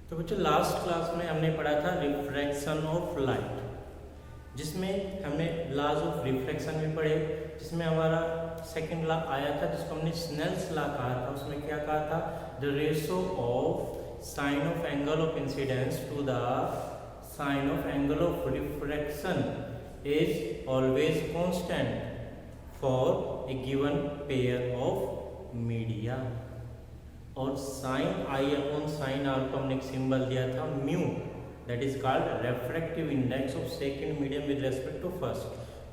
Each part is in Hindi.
तो बच्चों लास्ट क्लास में हमने पढ़ा था रिफ्रैक्शन ऑफ लाइट, जिसमें हमने लॉज ऑफ रिफ्रैक्शन भी पढ़े, जिसमें हमारा सेकंड लॉ आया था जिसको हमने स्नेल्स लॉ कहा था। उसमें क्या कहा था? The ratio of sine of angle of incidence to the sine of angle of refraction is always constant for a given pair of media. और sine I upon sine R को हमने एक सिंबल दिया था mu, that is called refractive index of second medium with respect to first.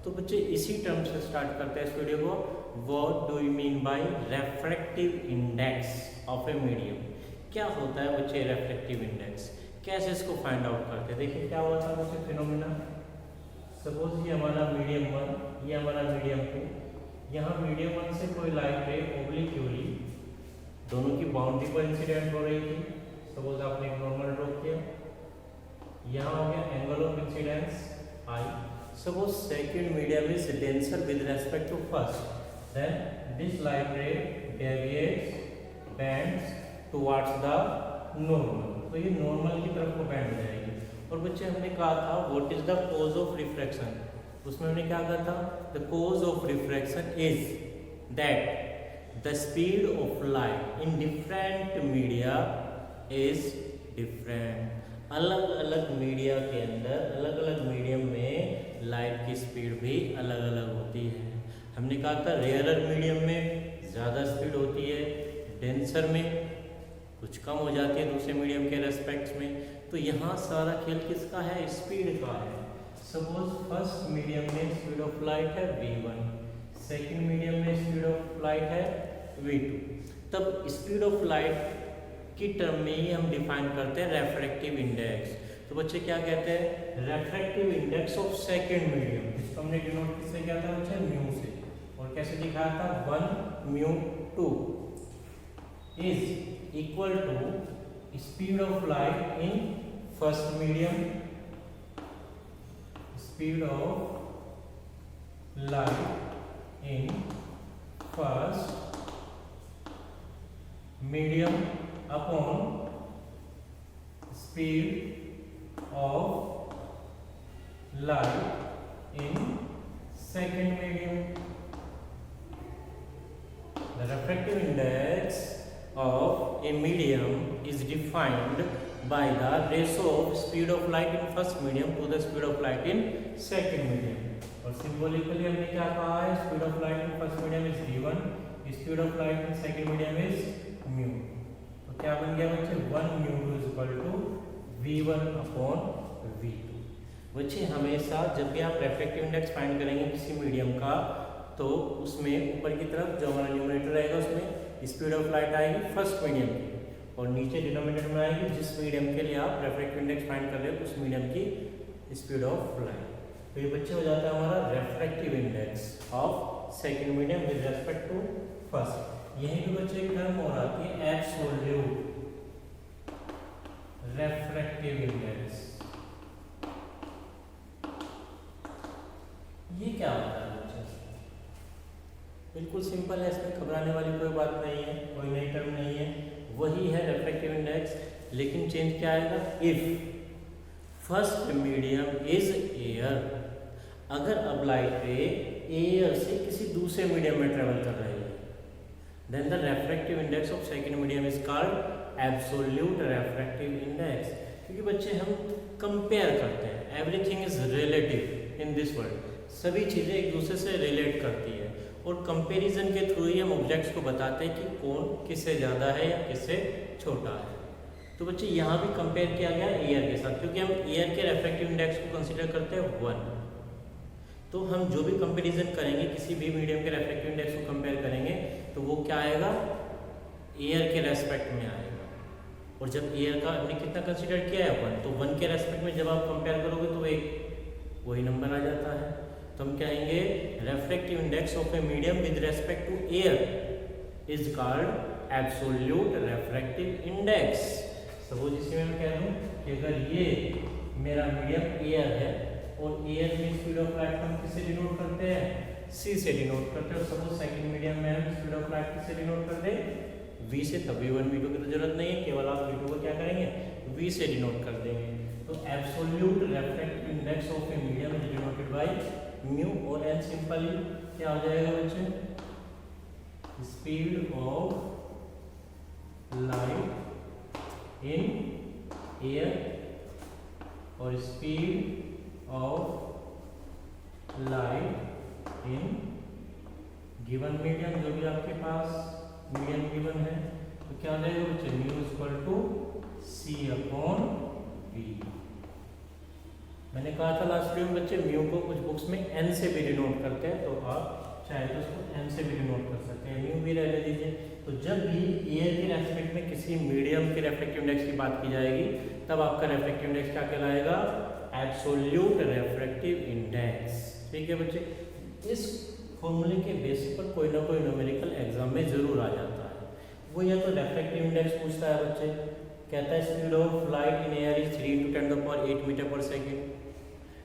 तो बच्चे इसी टर्म से स्टार्ट करते हैं इस वीडियो को। What do you mean by refractive index of a medium? क्या होता है बच्चे रेफ्रैक्टिव इंडेक्स? कैसे इसको फाइंड आउट करते हैं? देखिए क्या हुआ था बच्चे फिनोमेना। सपोज ये हमारा मीडियम 1, ये हमारा मीडियम 2। यहाँ मीडियम 1 से कोई लाइट रे ओब्लिक्यूली दोनों की बाउंड्री पर इंसिडेंट हो रही थी। सपोज आपने एक नॉर्मल ड्रॉ किया, यहाँ हो गया angle of incidence i. Suppose second medium is denser with respect to first, then this light ray deviates bends towards the normal. तो ये नॉर्मल की तरफ को बेंड हो जाएगी। और बच्चे हमने कहा था what is the cause of refraction? उसमें हमने क्या कहा था? The cause of refraction is that the speed of light in different media is different। अलग अलग मीडिया के अंदर, अलग अलग मीडियम में लाइट की स्पीड भी अलग अलग होती है। हमने कहा था रेयरर मीडियम में ज़्यादा स्पीड होती है, डेंसर में कुछ कम हो जाती है दूसरे मीडियम के रेस्पेक्ट में। तो यहाँ सारा खेल किसका है? स्पीड का है। सपोज फर्स्ट मीडियम में स्पीड ऑफ लाइट है v1, सेकेंड मीडियम में स्पीड ऑफ लाइट है v2। तब स्पीड ऑफ लाइट की टर्म में ही हम डिफाइन करते हैं रेफ्रैक्टिव इंडेक्स। तो बच्चे क्या कहते हैं? Refractive index of second medium. इसको हमने डिनोट किससे किया था बच्चे? म्यू से। और कैसे दिखाया था? 1 mu 2 is equal to speed of light in first medium, speed of light in first medium upon speed of light in second medium. The refractive index of a medium is defined by the ratio of speed of light in first medium to the speed of light in second medium। और सिंबॉलिकली हमने क्या कहा है? Speed of light in first medium is v1, speed of light in second medium is mu. तो क्या बन गया बच्चे? 1 mu 2 is equal to v1 upon v2। बच्चे हमेशा जब भी आप रेफ्रैक्टिव इंडेक्स फाइंड करेंगे किसी मीडियम का, तो उसमें ऊपर की तरफ जो हमारा न्यूमरेटर रहेगा उसमें स्पीड ऑफ लाइट आएगी फर्स्ट मीडियम की, और नीचे डिनोमिनेटर में आएगी जिस मीडियम के लिए आप रेफ्रैक्टिव इंडेक्स फाइंड कर रहे हो उस मीडियम की स्पीड ऑफ लाइट। तो ये बच्चे हो जाता है हमारा refractive index of second medium with respect to first. यहीं पे बच्चे एक टर्म और आती है एब्सोल्यूट रेफ्रैक्टिव इंडेक्स। ये क्या होता है बच्चे? बिल्कुल सिंपल है, इसमें घबराने वाली कोई बात नहीं है, कोई नई टर्म नहीं है, वही है रेफ्रैक्टिव इंडेक्स। लेकिन चेंज क्या आएगा? If first medium is air. अगर अब लाइट रे एयर से किसी दूसरे मीडियम में ट्रेवल कर रही है, then the refractive index of second medium is called absolute refractive index. क्योंकि बच्चे हम कंपेयर करते हैं, everything is relative in this world. सभी चीज़ें एक दूसरे से रिलेट करती है, और कंपैरिजन के थ्रू ही हम ऑब्जेक्ट्स को बताते हैं कि कौन किससे ज़्यादा है या किससे छोटा है। तो बच्चे यहाँ भी कंपेयर किया गया एयर के साथ, क्योंकि हम एयर के रेफ्रैक्टिव इंडेक्स को कंसीडर करते हैं 1। तो हम जो भी कंपैरिजन करेंगे, किसी भी मीडियम के रेफ्रैक्टिव इंडेक्स को कंपेयर करेंगे, तो वो क्या आएगा? एयर के रेस्पेक्ट में आएगा। और जब एयर का हमने कितना कंसिडर किया है 1, तो 1 के रेस्पेक्ट में जब आप कंपेयर करोगे तो एक वही नंबर आ जाता है। तो हम कहेंगे refractive index of a medium with respect to air is called absolute refractive index. Suppose इसी में मैं कह दूं कि अगर ये मेरा मीडियम एयर है और एयर में स्पीड ऑफ लाइट हम किससे डिनोट करते हैं? c से डिनोट करते हैं। सपोज सेकंड मीडियम में हम स्पीड ऑफ लाइट किससे डिनोट करते हैं? v से। तब v1 v2 की तो जरूरत नहीं है, केवल आप v2 को क्या करेंगे? v V से डिनोट कर देंगे। तो absolute refractive index of a medium is denoted by mu और n सिंपली क्या हो जाएगा बच्चे, speed of light in air और speed of light in given medium, जो भी आपके पास मीडियम गिवन है। तो क्या हो जाएगा बच्चे, mu equal to c upon v। मैंने कहा था लास्ट वीडियो में बच्चे म्यू को कुछ बुक्स में n से भी डिनोट करते हैं, तो आप चाहे तो उसको n से भी डिनोट कर सकते हैं, म्यू भी रहने दीजिए। तो जब भी एयर के रेस्पेक्ट में किसी मीडियम के रिफ्रैक्टिव इंडेक्स की बात की जाएगी तब आपका रिफ्रैक्टिव इंडेक्स क्या कहलाएगा, एब्सोल्यूट रिफ्रैक्टिव इंडेक्स। ठीक है बच्चे, इस फॉर्मूले के बेसिस पर कोई ना कोई न्यूमेरिकल एग्जाम में जरूर आ जाता है। वो या तो रिफ्रैक्टिव इंडेक्स पूछता है बच्चे, कहता है speed of light in air is 3 × 10⁸ metre per second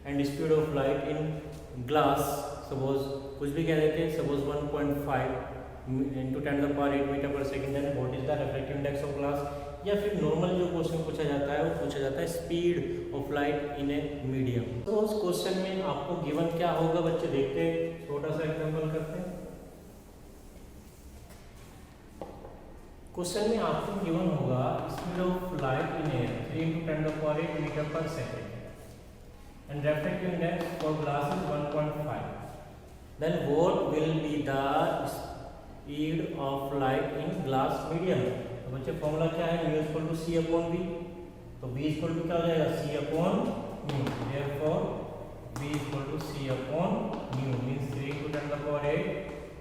and speed of light in glass suppose कुछ भी कह देते हैं, suppose 1.5 × 10⁸ metre per second, then what is the refractive index of glass. या फिर नॉर्मल जो क्वेश्चन पूछा जाता है वो पूछा जाता है speed of light in a medium. तो उस क्वेश्चन में आपको गिवन क्या होगा बच्चे, देखते हैं, छोटा सा एग्जांपल करते हैं। क्वेश्चन में आपको गिवन होगा speed of light in air 3 × 10⁸ metre per second and refractive index for glass is 1.5, then what will be the speed of light in glass medium। तो बच्चे फॉर्मूला क्या है, mu equal to c upon v। तो v इक्वल टू क्या हो जाएगा, c upon mu, therefore v equal to c upon mu means 3 × 10⁸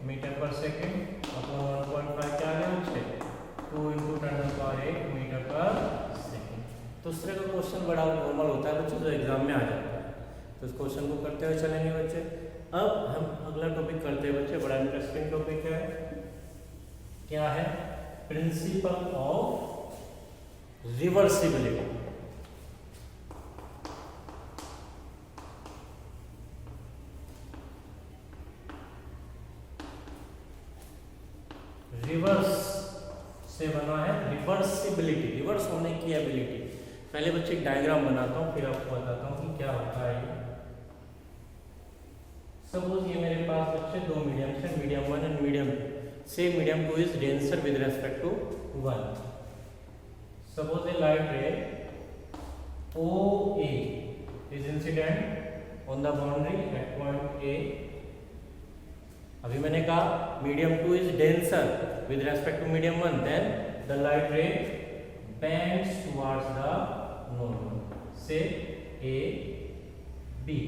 metre per second upon 1.5 क्या आ गया बच्चे, 2 × 10⁸ मीटर पर सेकंड। तो इस तरह का क्वेश्चन बड़ा नॉर्मल होता है बच्चों, जो एग्जाम में आ जाता है। तो इस क्वेश्चन को करते हुए चलेंगे बच्चे। अब हम अगला टॉपिक करते हैं बच्चे, बड़ा इंटरेस्टिंग टॉपिक है, क्या है, प्रिंसिपल ऑफ रिवर्सिबिलिटी। रिवर्स से बना है रिवर्सिबिलिटी, रिवर्स होने की एबिलिटी। पहले बच्चे एक डायग्राम बनाता हूँ फिर आपको बताता हूँ कि क्या होता है। सपोज ये मेरे पास बच्चे दो मीडियम है, मीडियम 1 एंड मीडियम 2 से medium 2 is denser with respect to 1। Suppose a light ray OA is incident on the boundary at point A। अभी मैंने कहा medium 2 is denser with respect to medium 1, then the light ray bends towards the normal से A B।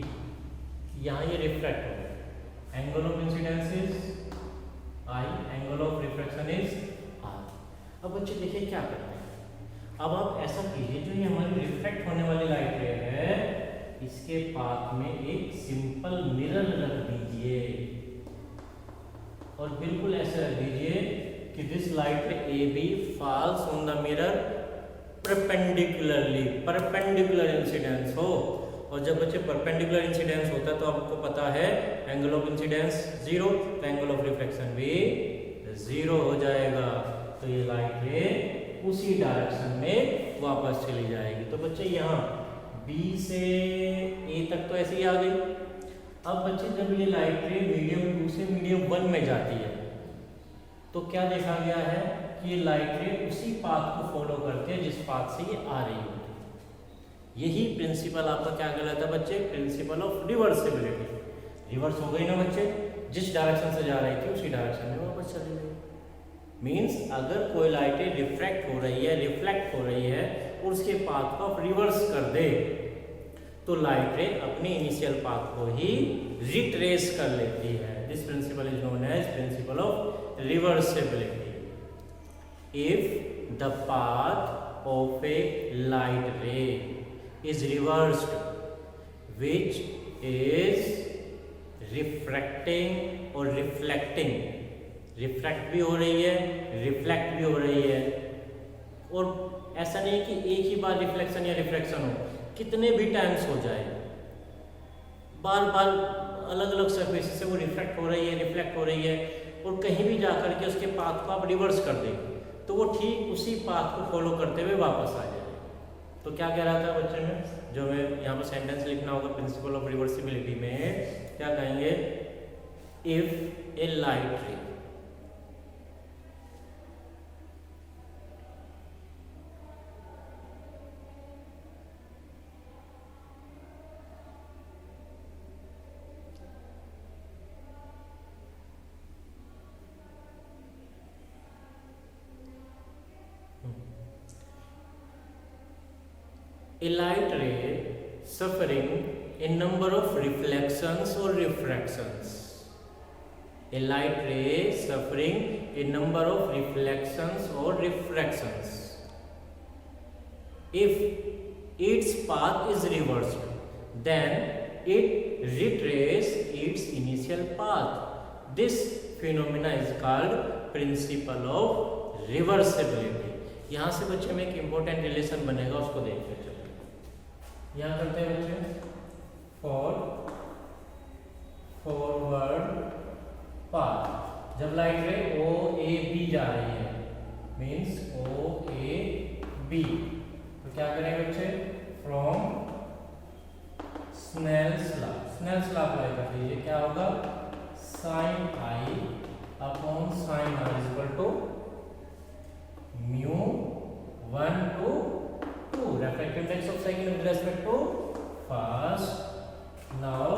यहाँ ये रिफ्लेक्ट हो गया, angle of incidence is I, angle of refraction is R। अब बच्चे देखिए क्या करते हैं, अब आप ऐसा कीजिए, जो ये हमारी रिफ्लेक्ट होने वाली लाइट रे है इसके पाथ में एक सिंपल मिरर रख दीजिए और बिल्कुल ऐसे रख दीजिए कि दिस लाइट रे AB falls on the mirror perpendicularly, perpendicular incidence हो। और जब बच्चे परपेंडिकुलर इंसिडेंस होता है तो आपको पता है एंगल ऑफ इंसिडेंस 0, तो एंगल ऑफ रिफ्लेक्शन भी 0 हो जाएगा। तो ये लाइट रे उसी डायरेक्शन में वापस चली जाएगी। तो बच्चे यहाँ B से A तक तो ऐसे ही आ गई। अब बच्चे जब ये लाइट रे मीडियम 2 से मीडियम 1 में जाती है तो क्या देखा गया है कि ये लाइट रे उसी पाथ को फॉलो करते हैं जिस पाथ से ये आ रही होती है। यही प्रिंसिपल आपका क्या कहलाता है बच्चे, प्रिंसिपल ऑफ रिवर्सिबिलिटी। रिवर्स हो गई ना बच्चे, जिस डायरेक्शन से जा रही थी उसी डायरेक्शन में वापस चली गई। मीन्स अगर कोई लाइटें रिफ्रैक्ट हो रही है, रिफ्लेक्ट हो रही है और उसके पाथ को आप रिवर्स कर दे तो लाइटें अपने इनिशियल पाथ को ही रिट्रेस कर लेती है। This principle is known as principle of reversibility. If the path of a light ray is reversed, which is refracting or reflecting, refract भी हो रही है, रिफ्लेक्ट भी हो रही है, और ऐसा नहीं कि एक ही बार रिफ्लेक्शन या रिफ्रैक्शन हो, कितने भी टाइम्स हो जाए, बार बार अलग अलग सरफेस से वो रिफ्लेक्ट हो रही है, रिफ्लेक्ट हो रही है, और कहीं भी जाकर के उसके पाथ को आप रिवर्स कर दें तो वो ठीक उसी पाथ को फॉलो करते हुए वापस आ जाए। तो क्या कह रहा था बच्चे में, जो हमें यहाँ पर सेंटेंस लिखना होगा प्रिंसिपल ऑफ रिवर्सिबिलिटी में, क्या कहेंगे, इफ ए लाइट रे, a light ray suffering a number of reflections or refractions. A light ray suffering a number of reflections or refractions. If its path is reversed, then it retraces its initial path. This phenomena is called principle of reversibility. यहाँ से बच्चे में एक इम्पोर्टेंट रिलेशन बनेगा, उसको देखते हैं। यहाँ करते हैं बच्चे, फॉरवर्ड पाथ, जब लाइट रे ओ ए बी जा रही है, मीन्स ओ ए बी, तो क्या करेंगे बच्चे, फ्रॉम स्नेल्स लॉ अप्लाई कर दीजिए। क्या होगा, sine I upon sine R is equal to mu 1 to 2, refractive index of second with respect to first. Now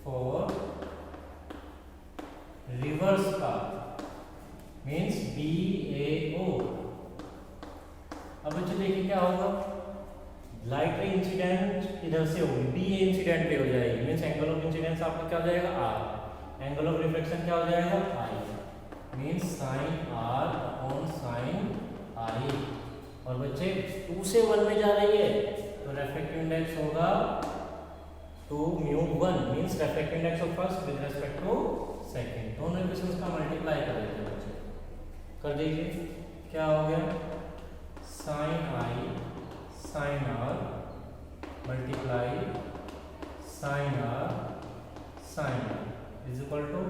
for reverse path means BAO. अब बच्चे देखिए क्या होगा, लाइट रे इंसिडेंट इधर से होगी, BA इंसिडेंट पे हो जाएगी, मीन्स एंगल ऑफ इंसिडेंस आपका क्या हो जाएगा, R, एंगल ऑफ रिफ्लेक्शन क्या हो जाएगा, I, means sign R upon sign I। और बच्चे 2 से 1 में जा रही है, तो रेफ्रेक्टिव इंडेक्स होगा 2 mu 1, means refractive index of first with respect to second, दोनों इक्वेशंस का मल्टीप्लाई कर देते हैं बच्चे, कर दीजिए। क्या हो गया, sine I sine R multiply sine R sine R is equal to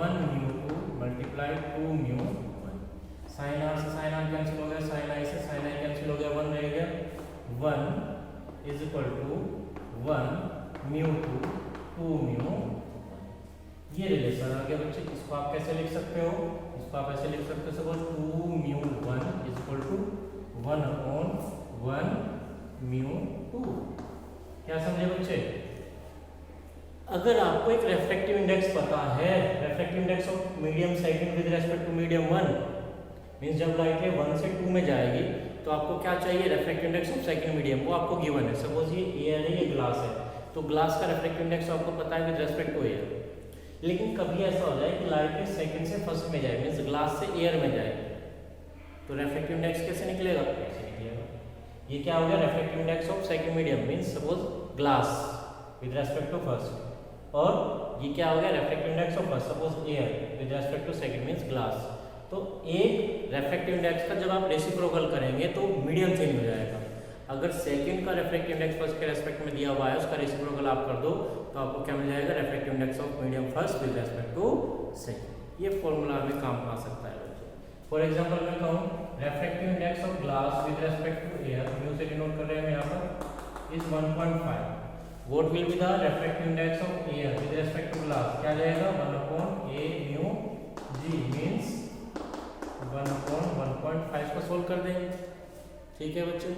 1 mu 2 multiply 2 mu 1। Sine R से साइन आर कैंसिल हो गया, साइन आई से साइन आई कैंसिल हो गया, 1 रह गया, 1 is equal to 1 mu 2 2 mu 1। ये रिलेशन आ गया बच्चे। इसको आप कैसे लिख सकते हो, इसको आप ऐसे लिख सकते हो, suppose 2 mu 1 is equal to 1 upon 1 mu 2। क्या समझे बच्चे, अगर आपको एक रेफ्रेक्टिव इंडेक्स पता है, refractive index of medium second with respect to medium 1, means जब लाइट रे 1 से 2 में जाएगी तो आपको क्या चाहिए, refractive index of second medium, वो आपको गिवन है। सपोज ये एयर है, ये ग्लास है, तो ग्लास का रेफ्रेक्टिव इंडेक्स आपको पता है विद रिस्पेक्ट टू एयर। लेकिन कभी ऐसा हो जाए कि लाइट रे सेकंड से फर्स्ट में जाए, मींस ग्लास से एयर में जाए, तो रेफ्रेक्टिव इंडेक्स कैसे निकलेगा, कैसे निकलेगा। ये क्या हो गया, refractive index of second medium, means suppose glass with respect to first, और ये क्या हो गया, refractive index of first, suppose air with respect to second means glass. तो एक रेफ्रेक्टिव इंडेक्स का जब आप रेसिप्रोकल करेंगे तो मीडियम चेंज हो जाएगा। अगर सेकंड का रेफ्रेक्टिव इंडेक्स फर्स्ट के रेस्पेक्ट में दिया हुआ है, उसका रेसिप्रोकल आप कर दो तो आपको क्या मिल जाएगा, refractive index of medium first with respect to second. ये फॉर्मूला हमें काम आ सकता है बच्चों। फॉर एग्जांपल मैं कहूँ refractive index of glass with respect to air, mu से डिनोट कर रहे हैं यहाँ पर, is 1.5। What will be the refractive index of air with respect to glass, क्या जाएगा, 1/a म्यू g मींस 1/1.5 को सोल्व कर देंगे। ठीक है बच्चे,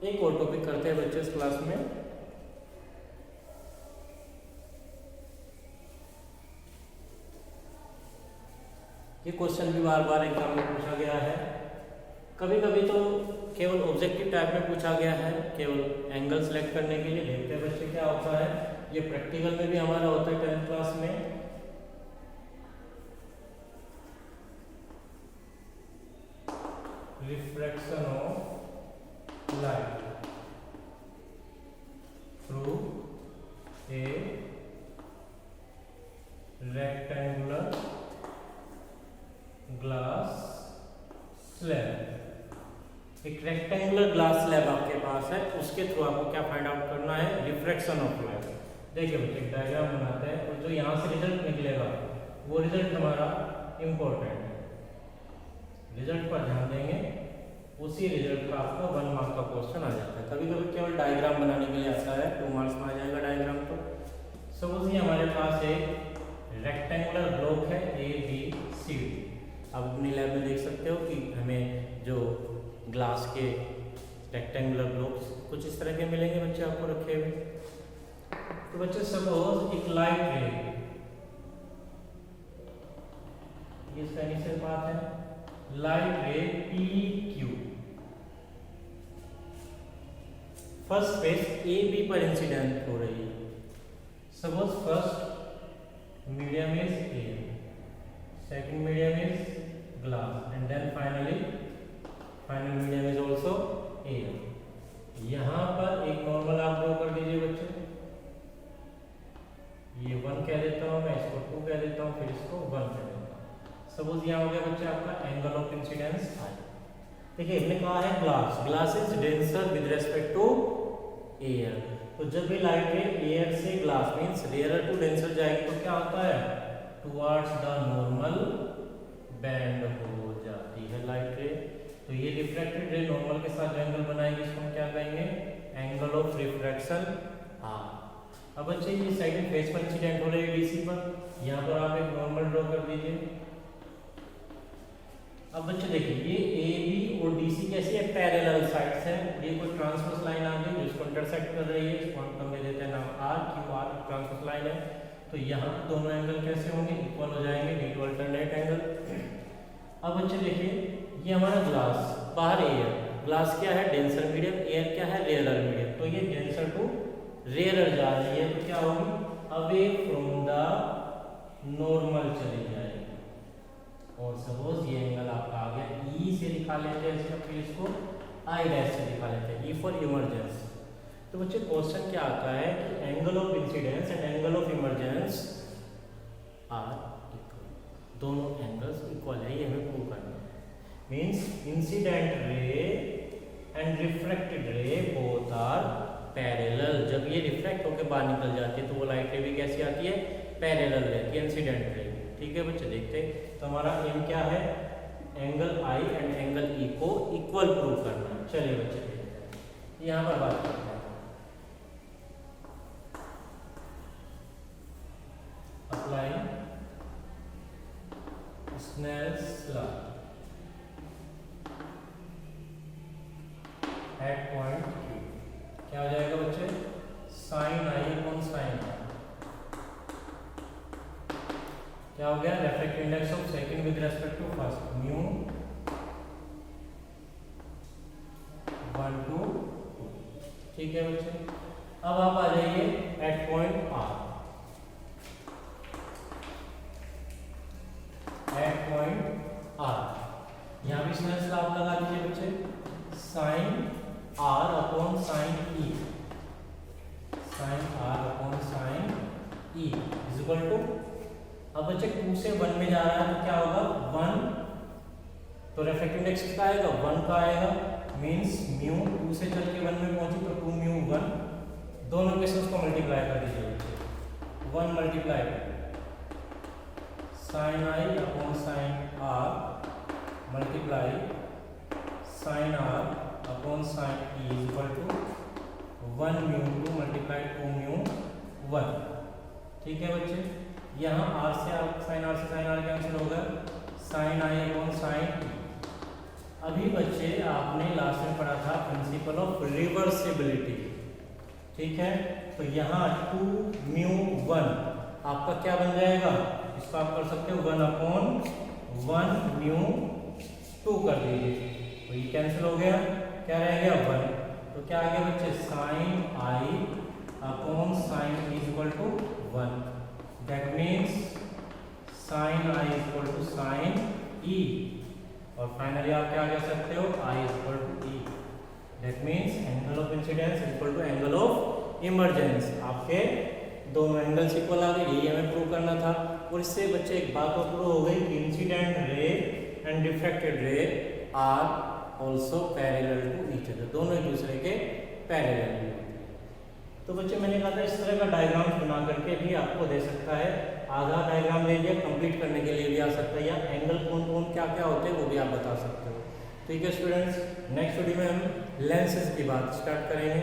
एक और टॉपिक करते हैं बच्चे इस क्लास में। ये क्वेश्चन भी बार बार एग्जाम में पूछा गया है, कभी कभी तो केवल ऑब्जेक्टिव टाइप में पूछा गया है, केवल एंगल सेलेक्ट करने के लिए। देखते हैं बच्चे क्या होता है, ये प्रैक्टिकल में भी हमारा होता है 10th क्लास में। Refraction of light through a rectangular glass slab. एक रेक्टेंगुलर ग्लास स्लैब आपके पास है, उसके थ्रू आपको क्या फाइंड आउट करना है, रिफ्रैक्शन ऑफ लाइट। देखिए बच्चे एक डायग्राम बनाते हैं और जो यहाँ से रिजल्ट निकलेगा वो रिजल्ट हमारा इम्पोर्टेंट है, रिजल्ट पर ध्यान देंगे, उसी रिजल्ट का आपको 1 मार्क्स क्वेश्चन आ जाता है। कभी कभी केवल डायग्राम बनाने के लिए आता है, 2 मार्क्स में आ जाएगा डायग्राम। तो सपोज ये हमारे पास एक रेक्टेंगुलर ब्लॉक है ABCD। आप अपनी लैब में देख सकते हो कि हमें जो ग्लास के रेक्टेंगुलर ब्लॉक्स कुछ इस तरह के मिलेंगे बच्चे आपको रखे हुए। तो बच्चे सपोज एक लाइट रे, ये इसका इनिशियल पाथ है, light ray PQ first face AB पर इंसिडेंट हो रही है। Suppose first medium is air, second medium is glass and then final medium is also air. यहाँ पर एक नॉर्मल आप ड्रॉ कर दीजिए बच्चे, ये 1 कह देता हूँ मैं, इसको 2 कह देता हूँ, फिर इसको 1 कह देता हूँ। सपोज यहाँ हो गया बच्चे आपका एंगल ऑफ इंसिडेंस I। देखिए हमने कहा है glass is denser with respect to air. तो जब भी लाइट रे एयर से glass means rare to denser जाएगी तो क्या होता है, टुवर्ड्स द नॉर्मल बैंड हो जाती है लाइट रे। तो ये रिफ्रैक्टेड रे नॉर्मल के साथ एंगल बनाएगी, इसको हम क्या कहेंगे, एंगल ऑफ रिफ्रैक्शन R। अब बच्चे ये सेकंड फेस पर इंसिडेंट हो रही है DC पर, यहाँ पर आप एक नॉर्मल ड्रॉ कर दीजिए। अब बच्चे देखिए ये AB और DC कैसी है, पैरेलल साइड्स हैं। ये कोई ट्रांसवर्स लाइन आ गई जिसको इंटरसेक्ट कर रही है, इसको हम दे देते हैं नाम RQR, ट्रांसवर्स लाइन है। तो यहाँ दोनों एंगल कैसे होंगे, इक्वल हो जाएंगे ड्यू टू अल्टरनेट एंगल। अब बच्चे देखिए ये हमारा ग्लास, बाहर एयर, ग्लास क्या है डेंसर मीडियम, एयर क्या है रेयरर मीडियम। तो ये डेंसर टू रेयरर जा रही है, तो क्या होगी, अवे फ्रॉम द नॉर्मल चली जाएगी। और सपोज ये एंगल आपका आ गया E से दिखा लेते हैं इसका, फिर इसको I डैश से दिखा लेते हैं, E फॉर इमरजेंस। तो बच्चे क्वेश्चन क्या आता है कि angle of incidence and angle of emergence are equal, दोनों एंगल्स इक्वल है, ये हमें प्रूव करना है। Means incident ray and refracted ray both are parallel. जब ये रिफ्रैक्ट होकर बाहर निकल जाती है तो वो लाइट रे भी कैसी आती है, पैरेलल रहती है इंसिडेंट रे। ठीक है बच्चे, देखते हैं। तो हमारा एम क्या है, angle I and angle E को इक्वल प्रूव करना है। चलिए बच्चे देखते हैं, यहाँ पर बात करते हैं। Apply Snell's law at point Q, क्या हो जाएगा बच्चे, sine I upon sine R। क्या हो गया, refractive index of second with respect to first, mu 1 to 2। ठीक है बच्चे, अब आप आ जाइए at point R, at point R। यहाँ भी स्नेल्स लॉ आप लगा दीजिए बच्चे, sine R upon sine E, sine R upon sine E is equal to, अब बच्चे 2 से 1 में जा रहा है तो क्या होगा 1, तो रिफ्रैक्टिव इंडेक्स कितना आएगा 1 का आएगा, मींस म्यू 2 से चल के 1 में पहुंची तो 2 म्यू 1, दोनों केसेस को मल्टीप्लाई कर दीजिए, 1 multiply sine I upon sine R multiply sine R upon sine E is equal to 1 mu 2 multiply 2 mu 1। ठीक है बच्चे, यहाँ R से साइन R कैंसिल होगा, sine I upon sine E। अभी बच्चे आपने लास्ट में पढ़ा था प्रिंसिपल ऑफ रिवर्सिबिलिटी। ठीक है, तो यहाँ 2 म्यू 1 आपका क्या बन जाएगा, इसको आप कर सकते हो 1 अपॉन 1 म्यू 2 कर दीजिए, तो ये कैंसिल हो गया, क्या रह गया 1। तो क्या आ गया बच्चे, sine I upon sine E is equal to 1। That means sin I is equal to sin E, और फाइनली आप क्या कह सकते हो, I is equal to E। That means angle of incidence is equal to angle of emergence। आपके दोनों एंगल्स इक्वल आ गए, यही हमें प्रूव करना था। और इससे बच्चे एक बात और प्रूव हो गई कि incident ray and refracted ray are also parallel to each other, दोनों एक दूसरे के पैरेलल हैं। तो बच्चे मैंने कहा था इस तरह का डायग्राम बना करके भी आपको दे सकता है, आधा डायग्राम दे दिया, कंप्लीट करने के लिए भी आ सकता है, या एंगल कौन कौन क्या क्या होते हैं वो भी आप बता सकते हो। ठीक है स्टूडेंट्स, नेक्स्ट वीडियो में हम लेंसेज की बात स्टार्ट करेंगे।